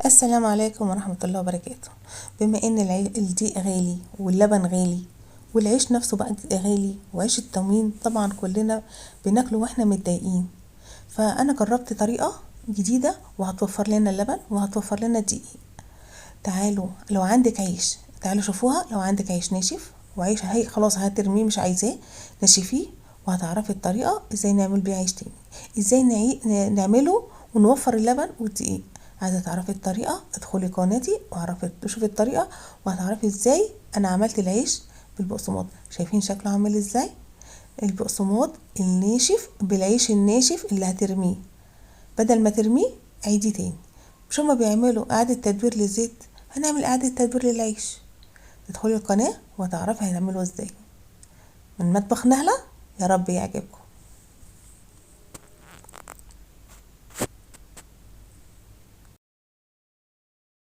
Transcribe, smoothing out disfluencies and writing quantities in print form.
السلام عليكم ورحمة الله وبركاته. بما ان الدقيق غالي واللبن غالي والعيش نفسه بقى غالي وعيش التموين طبعا كلنا بناكله واحنا متضايقين، فانا جربت طريقة جديدة وهتوفر لنا اللبن وهتوفر لنا الدقيق. تعالوا لو عندك عيش، تعالوا شوفوها. لو عندك عيش ناشف وعيش هي خلاص هترميه مش عايزاه، نشفيه وهتعرفي الطريقة ازاي نعمل بيه عيش تاني، ازاي نعمله ونوفر اللبن والدقيق. عايزة تعرفي الطريقة ادخلي قناتي وعرفي شوفي الطريقة وهتعرفي ازاي انا عملت العيش بالبقسماط. شايفين شكله عامل ازاي؟ البقسماط الناشف بالعيش الناشف اللي هترميه، بدل ما ترميه عيدي تاني. مش هما بيعملوا اعادة تدوير للزيت؟ هنعمل اعادة تدوير للعيش. تدخلي القناة وتعرفي هنعمله ازاي من مطبخ نهلة. يا رب يعجبكم.